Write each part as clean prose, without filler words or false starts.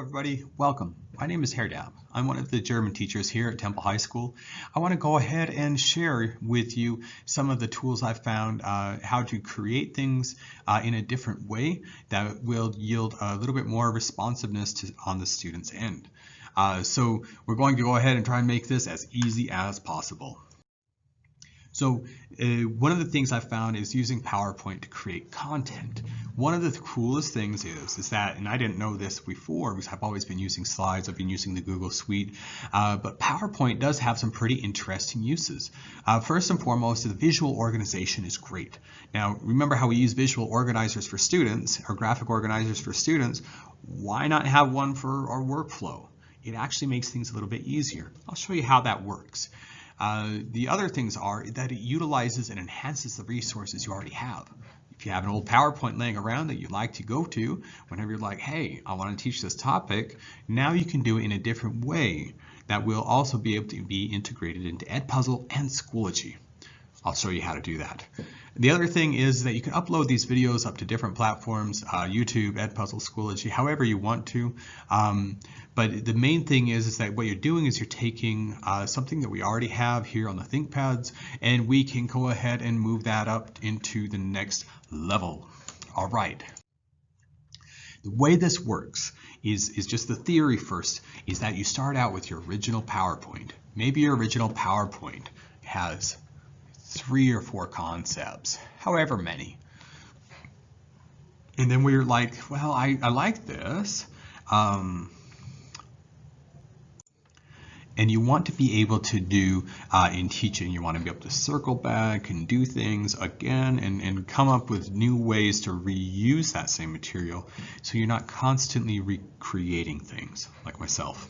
everybody, welcome. My name is Herdab. I'm one of the German teachers here at Temple High School. I want to go ahead and share with you some of the tools I've found how to create things in a different way that will yield a little bit more responsiveness on the student's end. So we're going to go ahead and try and make this as easy as possible. So one of the things I found is using PowerPoint to create content. One of the coolest things is that, and I didn't know this before because I've always been using slides, I've been using the Google Suite, but PowerPoint does have some pretty interesting uses. First and foremost, the visual organization is great. Now, remember how we use visual organizers for students, or graphic organizers for students? Why not have one for our workflow? It actually makes things a little bit easier. I'll show you how that works. The other things are that it utilizes and enhances the resources you already have. If you have an old PowerPoint laying around that you'd like to go to whenever you're like, hey, I want to teach this topic, now you can do it in a different way that will also be able to be integrated into Edpuzzle and Schoology. I'll show you how to do that. The other thing is that you can upload these videos up to different platforms, YouTube, Edpuzzle, Schoology, however you want to. But the main thing is that what you're doing is you're taking something that we already have here on the ThinkPads, and we can go ahead and move that up into the next level. All right. The way this works is just the theory first, is that you start out with your original PowerPoint. Maybe your original PowerPoint has 3 or 4 concepts, however many. And then we're like, well, I like this. And you want to be able to do in teaching, you want to be able to circle back and do things again and come up with new ways to reuse that same material so you're not constantly recreating things like myself.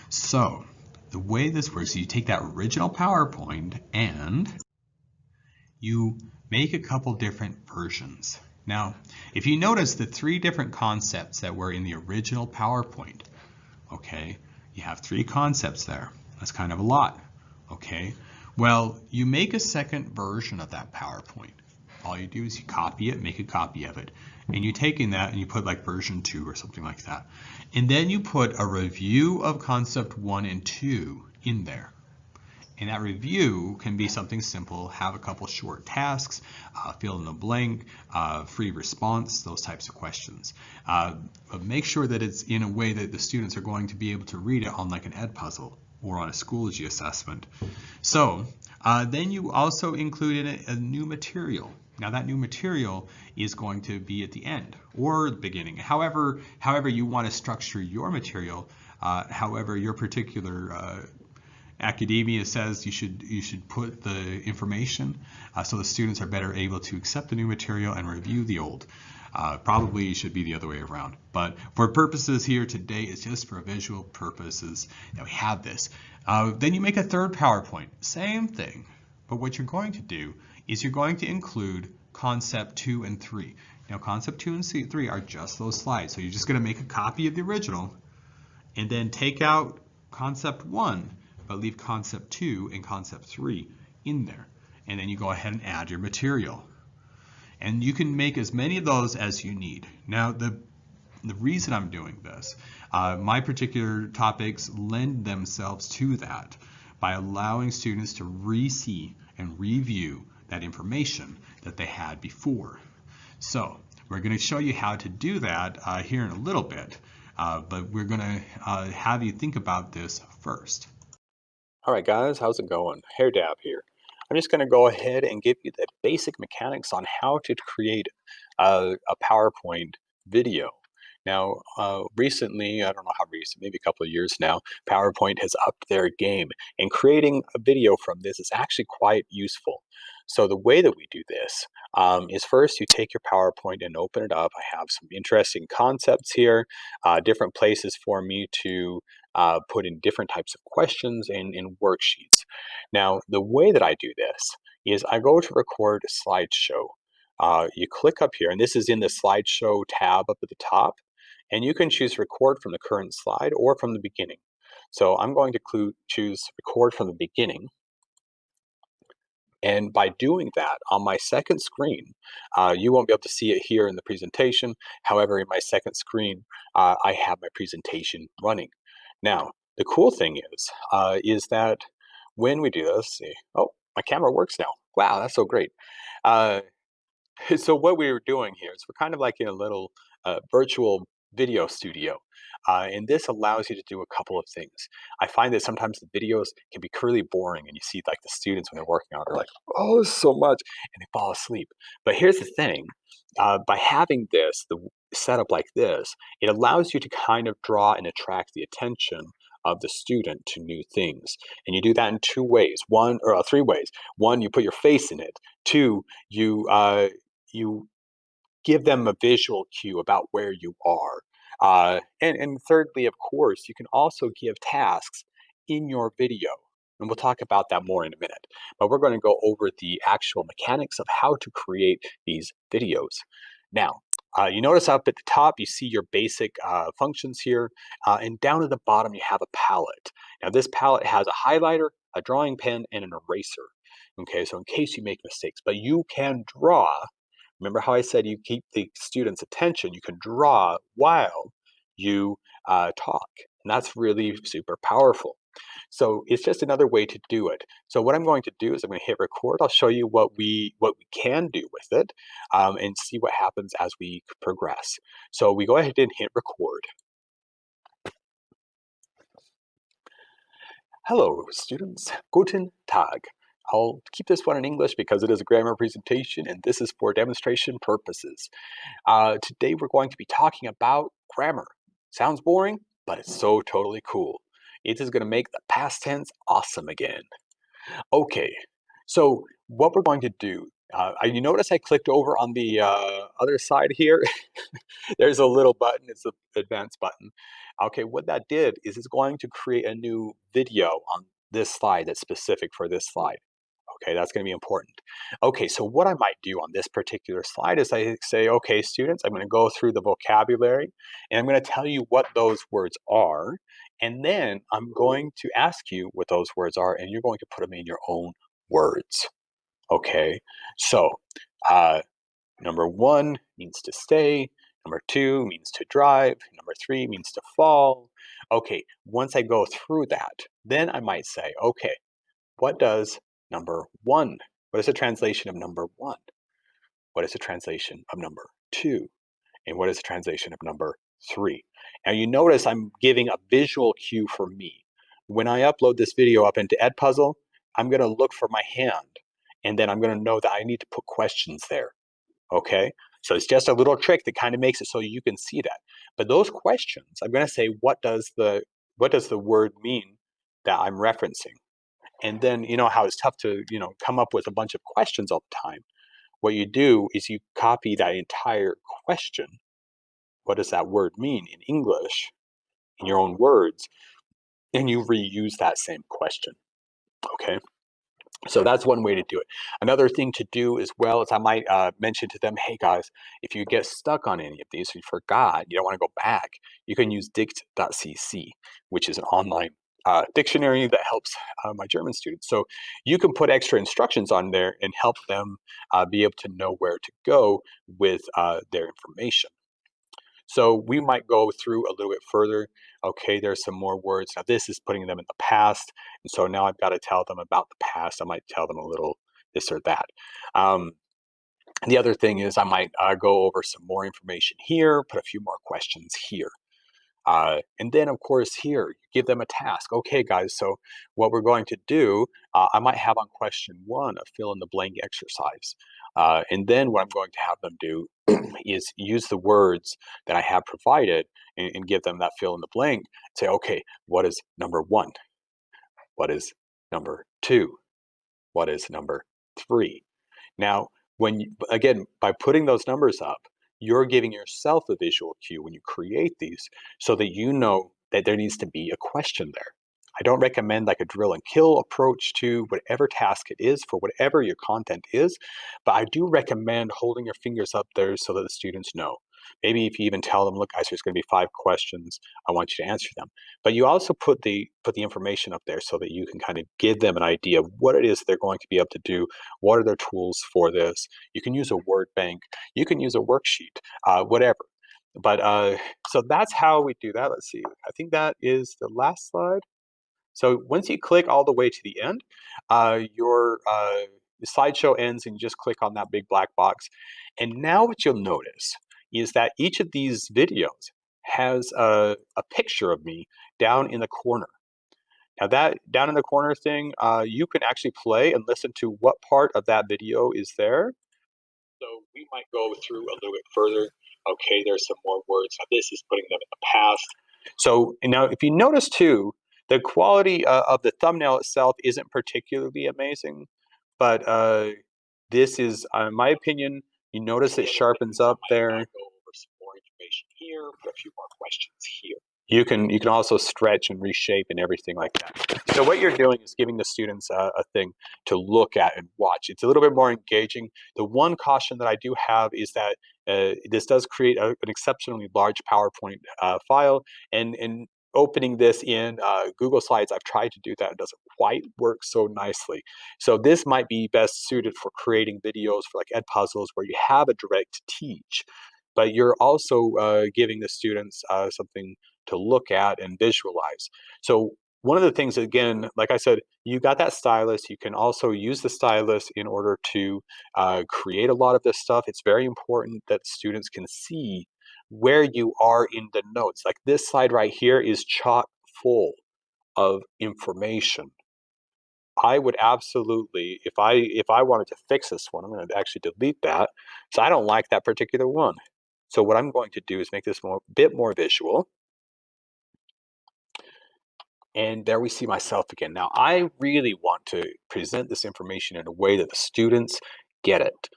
So the way this works is you take that original PowerPoint and you make a couple different versions. Now, if you notice the 3 different concepts that were in the original PowerPoint, okay, you have 3 concepts there. That's kind of a lot, okay? Well, you make a second version of that PowerPoint. All you do is you copy it, make a copy of it, and you take in that and you put like version 2 or something like that. And then you put a review of concept 1 and 2 in there. And that review can be something simple, have a couple short tasks, fill in the blank, free response, those types of questions. But make sure that it's in a way that the students are going to be able to read it on like an Edpuzzle or on a Schoology assessment. So then you also include in it a new material. Now that new material is going to be at the end or the beginning. However you want to structure your material, however your particular academia says you should put the information so the students are better able to accept the new material and review the old. Probably should be the other way around, but for purposes here today, it's just for visual purposes that we have this. Then you make a third PowerPoint, same thing, but what you're going to do is you're going to include concept 2 and 3. Now concept 2 and 3 are just those slides, so you're just going to make a copy of the original and then take out concept 1 but leave concept 2 and concept 3 in there. And then you go ahead and add your material. And you can make as many of those as you need. Now, the reason I'm doing this, my particular topics lend themselves to that by allowing students to re-see and review that information that they had before. So we're going to show you how to do that here in a little bit, but we're going to have you think about this first. All right, guys, how's it going? Hair Dab here. I'm just going to go ahead and give you the basic mechanics on how to create a PowerPoint video. Now, recently, I don't know how recent, maybe a couple of years now, PowerPoint has upped their game, and creating a video from this is actually quite useful. So the way that we do this is first you take your PowerPoint and open it up. I have some interesting concepts here, different places for me to put in different types of questions in worksheets. Now, the way that I do this is I go to record slideshow. You click up here, and this is in the slideshow tab up at the top, and you can choose record from the current slide or from the beginning. So I'm going to choose record from the beginning. And by doing that on my second screen, you won't be able to see it here in the presentation. However, in my second screen, I have my presentation running. Now, the cool thing is that when we do this, see, oh, my camera works now. Wow, that's so great. Uh, so what we were doing here is we're kind of like in a little virtual video studio. And this allows you to do a couple of things. I find that sometimes the videos can be really boring and you see like the students when they're working out are like, oh, this is so much, and they fall asleep. But here's the thing, by having the setup like this, it allows you to kind of draw and attract the attention of the student to new things. And you do that in two ways, three ways. One, you put your face in it. Two, you give them a visual cue about where you are. And thirdly, of course, you can also give tasks in your video. And we'll talk about that more in a minute. But we're going to go over the actual mechanics of how to create these videos. Now, you notice up at the top, you see your basic functions here. And down at the bottom, you have a palette. Now, this palette has a highlighter, a drawing pen, and an eraser. Okay, so in case you make mistakes, but you can draw. Remember how I said you keep the student's attention? You can draw while you talk. And that's really super powerful. So it's just another way to do it. So what I'm going to do is I'm going to hit record. I'll show you what we can do with it and see what happens as we progress. So we go ahead and hit record. Hello, students. Guten Tag. I'll keep this one in English because it is a grammar presentation and this is for demonstration purposes. Today we're going to be talking about grammar. Sounds boring, but it's so totally cool. It is going to make the past tense awesome again. Okay, so what we're going to do, you notice I clicked over on the other side here. There's a little button, it's the advanced button. Okay, what that did is it's going to create a new video on this slide that's specific for this slide. Okay, that's going to be important. Okay, so what I might do on this particular slide is I say, okay, students, I'm going to go through the vocabulary and I'm going to tell you what those words are. And then I'm going to ask you what those words are and you're going to put them in your own words. Okay, so number one means to stay. Number two means to drive. Number three means to fall. Okay, once I go through that, then I might say, okay, what does number one? What is the translation of number one? What is the translation of number two? And what is the translation of number three? Now you notice I'm giving a visual cue for me. When I upload this video up into Edpuzzle, I'm going to look for my hand. And then I'm going to know that I need to put questions there. Okay? So it's just a little trick that kind of makes it so you can see that. But those questions, I'm going to say, what does the word mean that I'm referencing? And then you know how it's tough to come up with a bunch of questions all the time. What you do is you copy that entire question. What does that word mean in English, in your own words, and you reuse that same question. Okay. So that's one way to do it. Another thing to do as well is I might mention to them, hey guys, if you get stuck on any of these, if you forgot, you don't want to go back, you can use dict.cc, which is an online dictionary that helps my German students. So you can put extra instructions on there and help them be able to know where to go with their information. So we might go through a little bit further. Okay, there's some more words. Now this is putting them in the past. And so now I've got to tell them about the past. I might tell them a little this or that. The other thing is I might go over some more information here, put a few more questions here. And then, of course, here, you give them a task. Okay, guys, so what we're going to do, I might have on question one a fill in the blank exercise. And then what I'm going to have them do is use the words that I have provided and give them that fill in the blank. Say, okay, what is number one? What is number two? What is number three? Now, again, by putting those numbers up, you're giving yourself a visual cue when you create these so that you know that there needs to be a question there. I don't recommend like a drill and kill approach to whatever task it is for whatever your content is, but I do recommend holding your fingers up there so that the students know. Maybe if you even tell them, look, guys, there's going to be 5 questions. I want you to answer them. But you also put the information up there so that you can kind of give them an idea of what it is they're going to be able to do. What are their tools for this? You can use a word bank. You can use a worksheet, whatever. But so that's how we do that. Let's see. I think that is the last slide. So once you click all the way to the end, your slideshow ends and you just click on that big black box. And now what you'll notice is that each of these videos has a picture of me down in the corner. Now that down in the corner thing, you can actually play and listen to what part of that video is there. So we might go through a little bit further. Okay, there's some more words. Now this is putting them in the past. So now if you notice too, the quality of the thumbnail itself isn't particularly amazing, but this is, in my opinion, you notice it sharpens up there. Go over some more information here, a few more questions here. You can also stretch and reshape and everything like that. So what you're doing is giving the students a thing to look at and watch. It's a little bit more engaging. The one caution that I do have is that this does create an exceptionally large PowerPoint file, and opening this in Google Slides, I've tried to do that. It doesn't quite work so nicely. So this might be best suited for creating videos for like Edpuzzles where you have a direct teach, but you're also giving the students something to look at and visualize. So one of the things, again, like I said, you got that stylus. You can also use the stylus in order to create a lot of this stuff. It's very important that students can see where you are in the notes. Like this slide right here is chock full of information. I would absolutely, if I wanted to fix this one, I'm going to actually delete that. So I don't like that particular one. So what I'm going to do is make this a bit more visual. And there we see myself again. Now, I really want to present this information in a way that the students get it,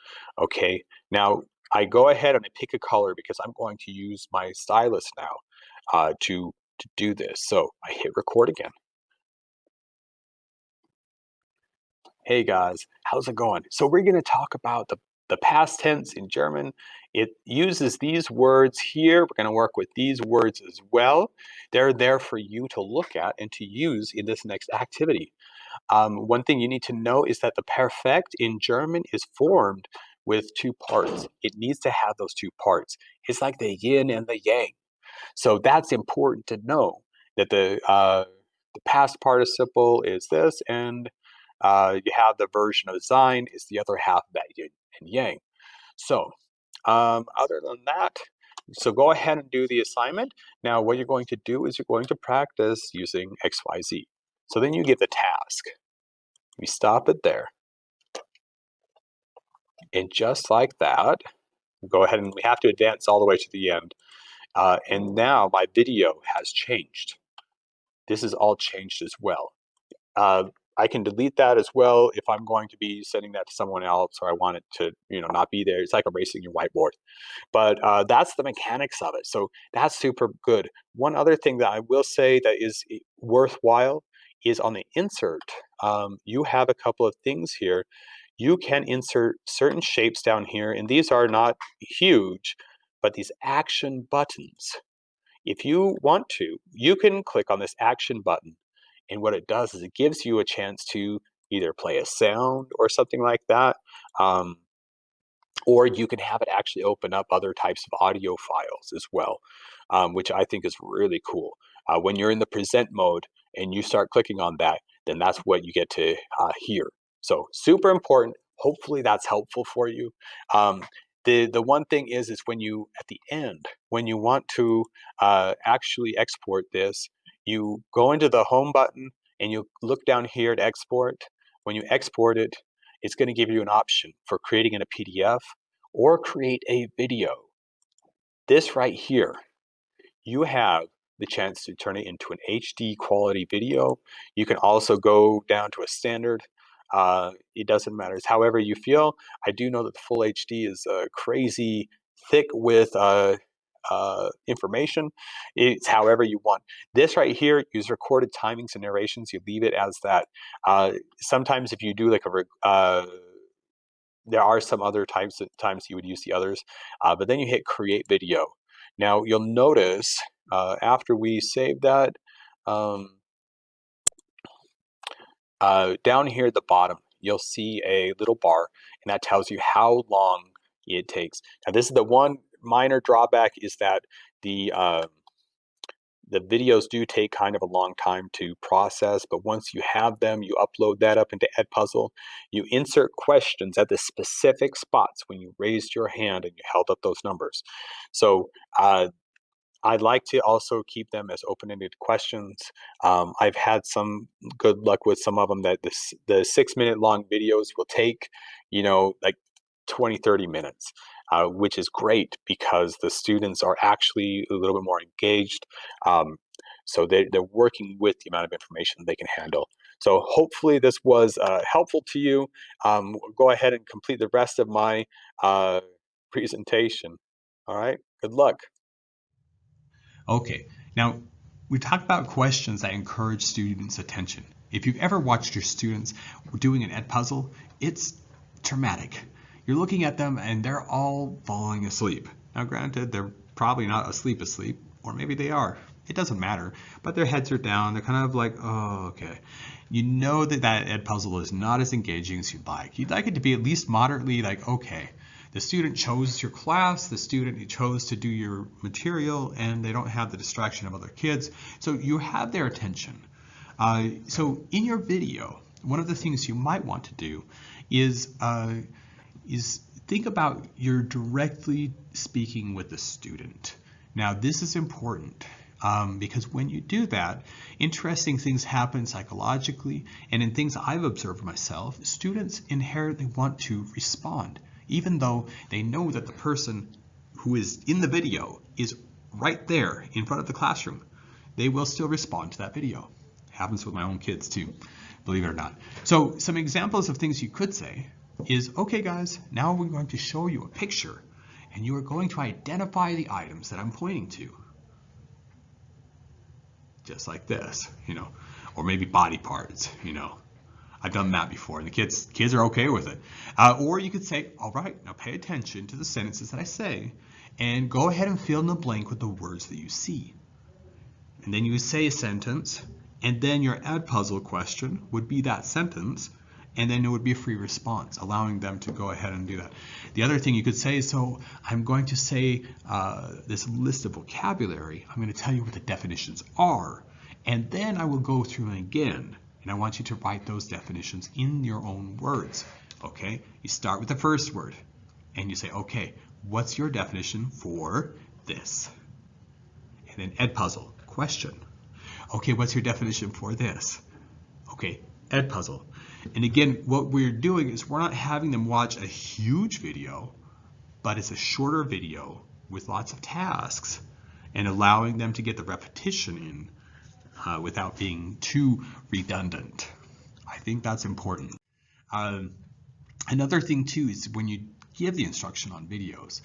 okay? Now, I go ahead and I pick a color because I'm going to use my stylus now to do this. So I hit record again. Hey guys, how's it going? So we're going to talk about the past tense in German. It uses these words here. We're going to work with these words as well. They're there for you to look at and to use in this next activity. One thing you need to know is that the perfect in German is formed with 2 parts. It needs to have those 2 parts. It's like the yin and the yang. So that's important to know that the past participle is this, and you have the version of sein is the other half of that yin and yang. So other than that, so go ahead and do the assignment. Now what you're going to do is you're going to practice using XYZ. So then you give the task. We stop it there. And just like that, go ahead and we have to advance all the way to the end. And now my video has changed. This is all changed as well. I can delete that as well if I'm going to be sending that to someone else or I want it to, not be there. It's like erasing your whiteboard. But that's the mechanics of it. So that's super good. One other thing that I will say that is worthwhile is on the insert. You have a couple of things here. You can insert certain shapes down here, and these are not huge, but these action buttons. If you want to, you can click on this action button, and what it does is it gives you a chance to either play a sound or something like that, or you can have it actually open up other types of audio files as well, which I think is really cool. When you're in the present mode and you start clicking on that, then that's what you get to hear. So super important. Hopefully that's helpful for you. The one thing is when you, at the end, when you want to actually export this, you go into the home button and you look down here to export. When you export it, it's going to give you an option for creating in a PDF or create a video. This right here, you have the chance to turn it into an HD quality video. You can also go down to a standard. It doesn't matter. It's however you feel. I do know that the full HD is crazy thick with information. It's however you want. This right here, use recorded timings and narrations. You leave it as that. Sometimes if you do like there are some other times you would use the others, but then you hit create video. Now you'll notice after we save that, um, down here at the bottom, you'll see a little bar, and that tells you how long it takes. Now this is the one minor drawback, is that the videos do take kind of a long time to process, but once you have them, you upload that up into Edpuzzle. You insert questions at the specific spots when you raised your hand and you held up those numbers. So I'd like to also keep them as open-ended questions. I've had some good luck with some of them that the 6-minute long videos will take, like 20, 30 minutes, which is great because the students are actually a little bit more engaged. So they're working with the amount of information they can handle. So hopefully this was helpful to you. Go ahead and complete the rest of my presentation. All right, good luck. Okay, now we talked about questions that encourage students' attention. If you've ever watched your students doing an Edpuzzle, it's traumatic. You're looking at them and they're all falling asleep. Now granted, they're probably not asleep, or maybe they are. It doesn't matter, but their heads are down. They're kind of like, oh, okay. You know that Edpuzzle is not as engaging as you'd like. You'd like it to be at least moderately like, okay, the student chose your class, the student chose to do your material, and they don't have the distraction of other kids. So you have their attention. So in your video, one of the things you might want to do is think about you're directly speaking with the student. Now this is important. Because when you do that, interesting things happen psychologically, and in things I've observed myself, students inherently want to respond, even though they know that the person who is in the video is right there in front of the classroom. They will still respond to that video. It happens with my own kids too, believe it or not. So some examples of things you could say is, okay guys, now we're going to show you a picture, and you are going to identify the items that I'm pointing to. Just like this, or maybe body parts, I've done that before, and the kids are okay with it. Or you could say, all right, now pay attention to the sentences that I say, and go ahead and fill in the blank with the words that you see. And then you say a sentence, and then your Edpuzzle question would be that sentence, and then it would be a free response, allowing them to go ahead and do that. The other thing you could say is, so I'm going to say this list of vocabulary. I'm going to tell you what the definitions are, and then I will go through them again, and I want you to write those definitions in your own words. Okay, you start with the first word, and you say, okay, what's your definition for this? And then Edpuzzle, question. Okay, what's your definition for this? Okay, Edpuzzle. And again, what we're doing is we're not having them watch a huge video, but it's a shorter video with lots of tasks and allowing them to get the repetition in without being too redundant. I think that's important. Another thing too is when you give the instruction on videos,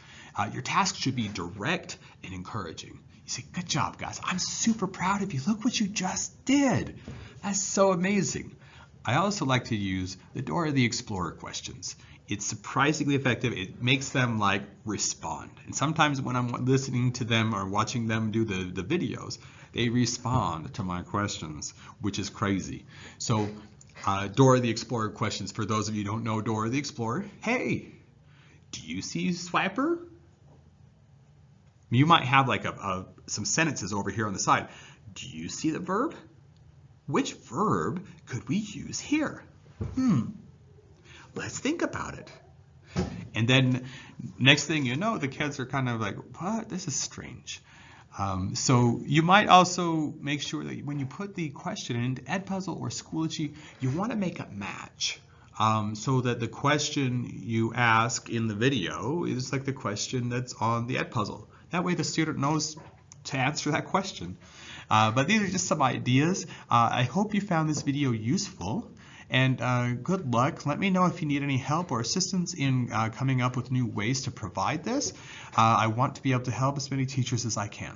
your task should be direct and encouraging. You say, good job guys, I'm super proud of you. Look what you just did. That's so amazing. I also like to use the Dora the Explorer questions. It's surprisingly effective. It makes them like respond. And sometimes when I'm listening to them or watching them do the videos, they respond to my questions, which is crazy. So Dora the Explorer questions, for those of you who don't know Dora the Explorer, hey, do you see Swiper? You might have like some sentences over here on the side. Do you see the verb? Which verb could we use here? Let's think about it. And then next thing you know, the kids are kind of like, what? This is strange. So you might also make sure that when you put the question into Edpuzzle or Schoology, you want to make it match. So that the question you ask in the video is like the question that's on the Edpuzzle. That way the student knows to answer that question. But these are just some ideas. I hope you found this video useful, and good luck. Let me know if you need any help or assistance in coming up with new ways to provide this. I want to be able to help as many teachers as I can.